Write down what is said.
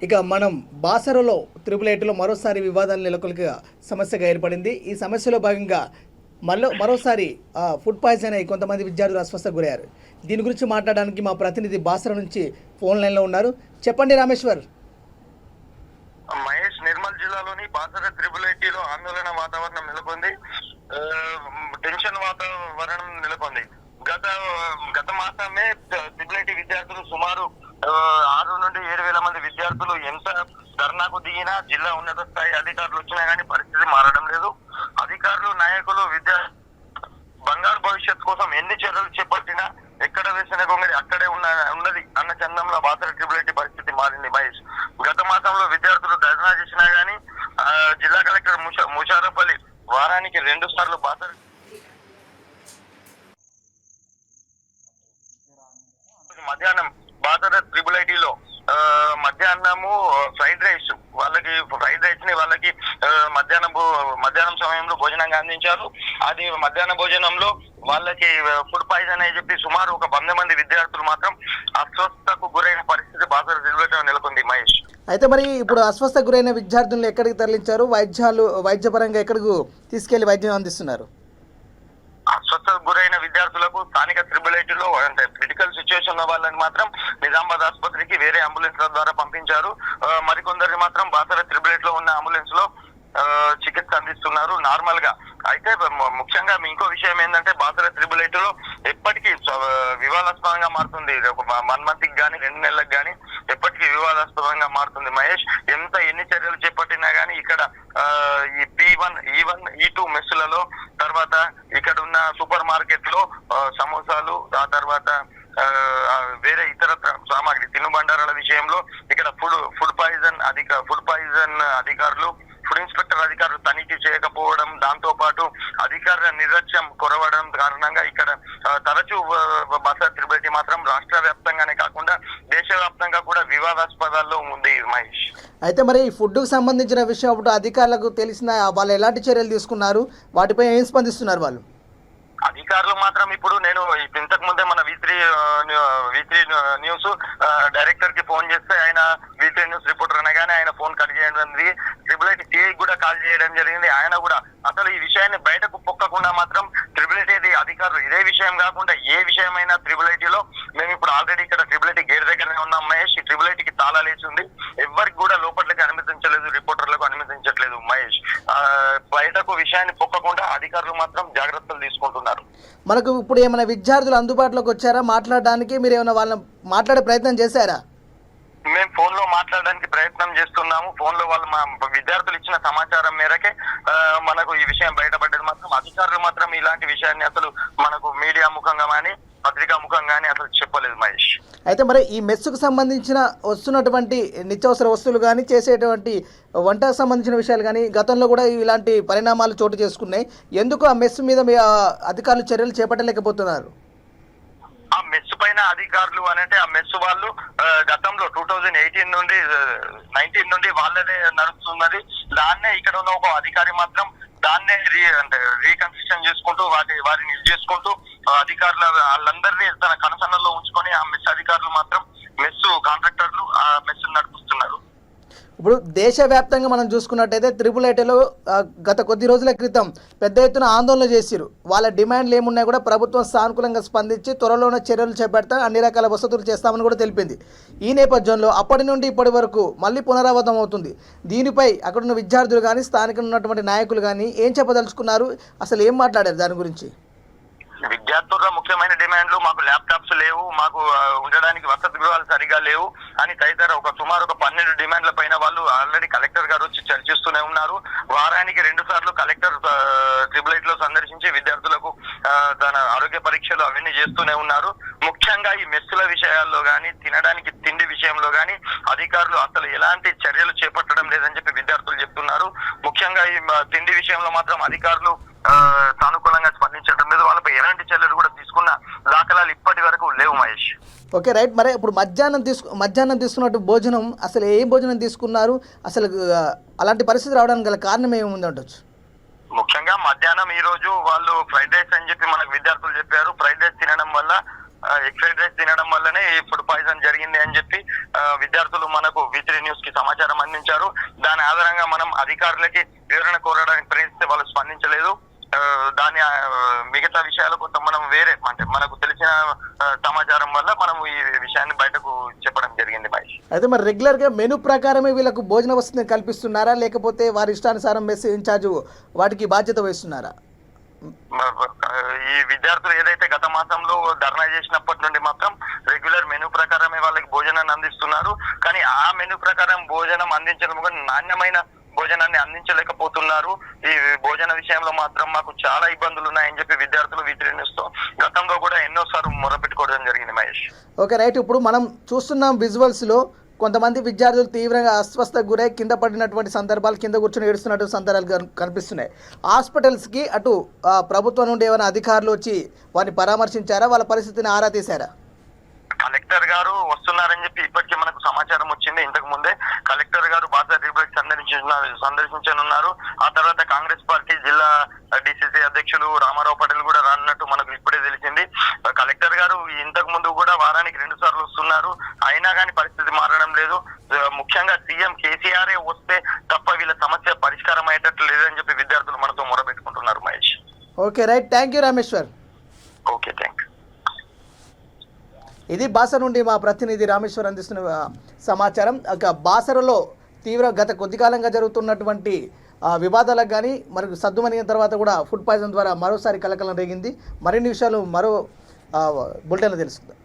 ఇక మనం బాసరలో త్రిపుల్ మరోసారి వివాదాలు నెలకొల్క సమస్యగా ఏర్పడింది. ఈ సమస్యలో భాగంగా మరోసారి ఫుడ్ పాయిజన్ అయి కొంతమంది విద్యార్థులు అస్వస్థకు గురయ్యారు. దీని గురించి మాట్లాడడానికి మా ప్రతినిధి బాసర నుంచి ఫోన్ లైన్లో ఉన్నారు. చెప్పండి రామేశ్వర్. మహేష్, నిర్మల్ జిల్లాలోని బాసర త్రిపుల్ ఐటీలో ఆందోళన వాతావరణం నెలకొంది. టెన్షన్ వాతావరణం నెలకొంది. గత మాసమే త్రిపుల్ ఐటీ విద్యార్థులు సుమారు 6 నుండి 7,000 మంది విద్యార్థులు ఎంత ధర్నాకు దిగినా జిల్లా ఉన్నత స్థాయి అధికారులు వచ్చినా కానీ పరిస్థితి మారడం లేదు. అధికారులు, నాయకులు బంగారు భవిష్యత్ కోసం ఎన్ని చర్యలు చేపట్టినా ఎక్కడ వేసిన గొంగడి అక్కడే ఉన్నది అన్న చందంలో బాసర ట్రిపుల్ ఐటీ పరిస్థితి మారింది. మహేష్, గత మాసంలో విద్యార్థులు ధర్నా చేసినా గానీ జిల్లా కలెక్టర్ ముషారఫ్ అలీ వారానికి 2 సార్లు బాసర మధ్యాహ్నం బాసర ట్రిపుల్ ఐటీలో మధ్యాహ్నము ఫ్రైడ్ రైస్ ని వాళ్ళకి మధ్యాహ్నం సమయంలో భోజనంగా అందించారు. అది మధ్యాహ్న భోజనంలో వాళ్ళకి ఫుడ్ పాయిజన్ అని చెప్పి సుమారు 100 మంది విద్యార్థులు మాత్రం అస్వస్థకు గురైన పరిస్థితి బాసర జిల్లాలో నెలకొంది. మహేష్, అయితే మరి ఇప్పుడు అస్వస్థకు గురైన విద్యార్థులను ఎక్కడికి తరలించారు? వైద్యపరంగా ఎక్కడికి తీసుకెళ్లి వైద్యం అందిస్తున్నారు? అస్వస్థకు గురైన విద్యార్థులకు స్థానిక త్రిపుల్ ఐటీలో అంటే క్రిటికల్ సిచ్యువేషన్ ఉన్న వాళ్ళని మాత్రం నిజామాబాద్ ఆసుపత్రికి వేరే అంబులెన్స్ ద్వారా పంపించారు. మరికొందరిని మాత్రం బాసర త్రిపుల్ ఐటీలో ఉన్న అంబులెన్స్ లో చికిత్స అందిస్తున్నారు నార్మల్ గా. అయితే ముఖ్యంగా ఇంకో విషయం ఏంటంటే బాసర త్రిపుల్ ఐటీలో ఎప్పటికీ వివాదాస్పదంగా మారుతుంది. 1 మంత్ కి గానీ 2 నెలలకు గానీ ఎప్పటికీ వివాదాస్పదంగా మారుతుంది. మహేష్, ఎన్ని చర్యలు చేపట్టినా గానీ ఇక్కడ ఈ P1, E1, E2 మెస్సులలో, తర్వాత ఇక్కడ ఉన్న సూపర్ మార్కెట్ లో సమోసాలు, ఆ తర్వాత వేరే ఇతర సామాగ్రి తినుబండారాల విషయంలో ఇక్కడ ఫుడ్ పాయిజన్ అధికారులు, ఫుడ్ ఇన్స్పెక్టర్ అధికారులు తనిఖీ చేయకపోవడం, దాంతో పాటు అధికారుల నిర్లక్ష్యం కొరవడం కారణంగా ఇక్కడ తరచూ బాసర త్రిపుల్ ఐటీ మాత్రం రాష్ట్ర వ్యాప్తంగానే కాకుండా దేశవ్యాప్తంగా కూడా వివాదాస్పదాల్లో ఉంది. మహేష్, అయితే మరి ఫుడ్కు సంబంధించిన విషయం అప్పుడు అధికారులకు తెలిసిన వాళ్ళు ఎలాంటి చర్యలు తీసుకున్నారు? వాటిపై ఏం స్పందిస్తున్నారు వాళ్ళు? అధికారులు మాత్రం ఇప్పుడు నేను ఇంతకు ముందే మన V3 న్యూస్ డైరెక్టర్ కి ఫోన్ చేస్తే ఆయన V3 న్యూస్ రిపోర్టర్ అనగానే ఆయన ఫోన్ కట్ చేయడం, ట్రిపుల్ ఐటీ సిఐ కూడా కాల్ చేయడం జరిగింది. ఆయన కూడా అసలు ఈ విషయాన్ని బయటకు పొక్కకుండా మాత్రం ట్రిపుల్ ఐటీ అధికారులు ఇదే విషయం కాకుండా ఏ విషయమైనా ట్రిపుల్ ఐటీలో మేము ఇప్పుడు ఆల్రెడీ ఇక్కడ ట్రిపుల్ ఐటీ గేట్ దగ్గరనే ఉన్నాం. మహేష్, ఈ ట్రిపుల్ ఐటీకి తాళాలేసి ఉంది. ఎవరికి కూడా లోపలికి అనుమతించలేదు, రిపోర్టర్లకు అనుమతించట్లేదు. మహేష్, బయటకు విషయాన్ని పొక్కకుండా అధికారులు మాత్రం జాగ్రత్తలు తీసుకుంటున్నారు. మనకు ఇప్పుడు ఏమైనా విద్యార్థులు అందుబాటులోకి వచ్చారా మాట్లాడడానికి? మీరు ఏమైనా వాళ్ళని మాట్లాడే ప్రయత్నం చేశారా? మేము ఫోన్ లో మాట్లాడడానికి ప్రయత్నం చేస్తున్నాము. ఫోన్ లో వాళ్ళు మా విద్యార్థులు ఇచ్చిన సమాచారం మేరకే మనకు ఈ విషయం బయటపడ్డది. మాత్రం అధికారులు మాత్రం ఇలాంటి విషయాన్ని అసలు మనకు మీడియా ముఖంగా కానీ పత్రికా ముఖంగా కానీ అసలు చెప్పలేదు. మహేష్, అయితే మరి ఈ మెస్సుకు సంబంధించిన వస్తున్నటువంటి నిత్యావసర వస్తువులు కానీ చేసేటువంటి వంటకు సంబంధించిన విషయాలు కానీ గతంలో కూడా ఇలాంటి పరిణామాలు చోటు చేసుకున్నాయి. ఎందుకు ఆ మెస్సు మీద మీ అధికారులు చర్యలు చేపట్టలేకపోతున్నారు? ఆ మెస్సు పైన అధికారులు అనంటే ఆ మెస్సు వాళ్ళు గతంలో 2018 నుండి 19 నుండి వాళ్ళనే నడుస్తున్నది. దాన్నే ఇక్కడ ఉన్న ఒక అధికారి మాత్రం దాన్నే రీకన్స్ట్రక్షన్ చేసుకుంటూ వారిని చేసుకుంటూ అధికారులు వాళ్ళందరినీ తన కనసన్నల్లో ఉంచుకొని ఆ మెస్ అధికారులు మాత్రం మెస్సు కాంట్రాక్టర్లు ఆ మెస్సు నడిపిస్తున్నారు. ఇప్పుడు దేశవ్యాప్తంగా మనం చూసుకున్నట్టయితే త్రిపుల్ ఐటీలో గత కొద్ది రోజుల క్రితం పెద్ద ఎత్తున ఆందోళన చేసిరు. వాళ్ళ డిమాండ్లు ఏమున్నాయి కూడా ప్రభుత్వం సానుకూలంగా స్పందించి త్వరలోనే చర్యలు చేపడతా అన్ని రకాల వసతులు చేస్తామని కూడా తెలిపింది. ఈ నేపథ్యంలో అప్పటి నుండి ఇప్పటి వరకు మళ్ళీ పునరావృతం అవుతుంది. దీనిపై అక్కడున్న విద్యార్థులు కానీ స్థానికంగా ఉన్నటువంటి నాయకులు కానీ ఏం చెప్పదలుచుకున్నారు? అసలు ఏం మాట్లాడారు దాని గురించి? విద్యార్థుల ముఖ్యమైన డిమాండ్లు మాకు ల్యాప్టాప్స్ లేవు, మాకు ఉండడానికి వసతి గృహాలు సరిగా లేవు అని తదితర సుమారు 12 డిమాండ్ల పైన వాళ్ళు ఆల్రెడీ కలెక్టర్ గారు వచ్చి చర్చిస్తూనే ఉన్నారు. వారానికి 2 సార్లు కలెక్టర్ ట్రిపుల్ ఐటీలో సందర్శించి విద్యార్థులకు తన ఆరోగ్య పరీక్షలు అవన్నీ చేస్తూనే ఉన్నారు. ముఖ్యంగా ఈ మెస్సుల విషయాల్లో కానీ తినడానికి తిండి విషయంలో కానీ అధికారులు అసలు ఎలాంటి చర్యలు చేపట్టడం లేదని చెప్పి విద్యార్థులు చెప్తున్నారు. ముఖ్యంగా ఈ తిండి విషయంలో మాత్రం అధికారులు సానుకూలంగా స్పందించడం లేదు. వాళ్ళపై ఎలాంటి చర్యలు కూడా తీసుకున్న దాఖలాలు ఇప్పటి వరకు లేవు. Mahesh, okay, right. మరి ఇప్పుడు మధ్యాహ్నం తీసుకున్నట్టు భోజనం అసలు ఏ భోజనం తీసుకున్నారు? అసలు అలాంటి పరిస్థితి రావడానికి గల కారణం ఏముంది అంటొచ్చు? ముఖ్యంగా మధ్యాహ్నం ఈ రోజు వాళ్ళు ఫ్రైడ్ రైస్ అని చెప్పి మనకు విద్యార్థులు చెప్పారు. ఫ్రైడ్ రైస్ తినడం వల్ల ఎగ్ ఫ్రైడ్ రైస్ తినడం వల్లనే ఈ ఫుడ్ పాయిజన్ జరిగింది అని చెప్పి విద్యార్థులు మనకు V3 న్యూస్ కి సమాచారం అందించారు. దాని ఆధారంగా మనం అధికారులకి వివరణ కోరడానికి ప్రయత్నిస్తే వాళ్ళు స్పందించలేదు. దాని మిగతా విషయాల కోసం మనం వేరే అంటే మనకు తెలిసిన సమాచారం వల్ల మనం ఈ విషయాన్ని బయటకు చెప్పడం జరిగింది మహేష్. అయితే మరి రెగ్యులర్గా మెనూ ప్రకారమే వీళ్ళకు భోజన వసతిని కల్పిస్తున్నారా, లేకపోతే వారి ఇష్టానుసారం మెస్ ఇన్ఛార్జ్ వాటికి బాధ్యత వహిస్తున్నారా? ఈ విద్యార్థులు ఏదైతే గత మాసంలో ధర్నా చేసినప్పటి నుండి మాత్రం రెగ్యులర్ మెనూ ప్రకారమే వాళ్ళకి భోజనాన్ని అందిస్తున్నారు. కానీ ఆ మెనూ ప్రకారం భోజనం అందించడం కూడా నాణ్యమైన భోజనాన్ని అందించలేకపోతున్నారు. ఈ భోజన విషయంలో మాత్రం మాకు చాలా ఇబ్బందులు ఉన్నాయని చెప్పి విద్యార్థులు V3 న్యూస్ తో గతంలో కూడా ఎన్నోసార్లు మొరపెట్టుకోవడం జరిగింది మహేష్. Okay right. ఇప్పుడు మనం చూస్తున్నాం విజువల్స్లో కొంతమంది విద్యార్థులు తీవ్రంగా అస్వస్థకు గురై కింద పడినటువంటి సందర్భాలు, కింద కూర్చొని ఏడుస్తున్నటువంటి సందర్భాలు కనిపిస్తున్నాయి. హాస్పిటల్స్కి అటు ప్రభుత్వం నుండి ఏమైనా అధికారులు వచ్చి వారిని పరామర్శించారా, వాళ్ళ పరిస్థితిని ఆరా తీశారా? కలెక్టర్ గారు వస్తున్నారని చెప్పి ఇప్పటికే మనకు సమాచారం వచ్చింది. ఇంతకు ముందే కలెక్టర్ గారు బాసర ట్రిబ్యునల్ సందర్శించనున్నారు. ఆ తర్వాత కాంగ్రెస్ పార్టీ జిల్లా DCC అధ్యక్షులు రామారావు పటేల్ కూడా రానున్నట్టు మనకు ఇప్పుడే తెలిసింది. కలెక్టర్ గారు ఇంతకు ముందు కూడా వారానికి 2 సార్లు వస్తున్నారు. అయినా కానీ పరిస్థితి మారడం లేదు. ముఖ్యంగా సీఎం కేసీఆర్ వస్తే తప్ప వీళ్ళ సమస్య పరిష్కారం అయ్యేటట్లు లేదని చెప్పి విద్యార్థులు మనతో మొరపెట్టుకుంటున్నారు Mahesh. Okay right, thank you Rameshwar. Okay, thank you. ఇది బాసర నుండి మా ప్రతినిధి రామేశ్వర్ అందిస్తున్న సమాచారం. బాసరలో గత కొద్ది కాలంగా జరుగుతున్నటువంటి వివాదాలకు కానీ మనకు సద్దుమణిగిన తర్వాత కూడా ఫుడ్ పాయిజన్ ద్వారా మరోసారి కలకలం రేగింది. మరిన్ని విషయాలు మరో బులెటిన్లో తెలుసుకుందాం.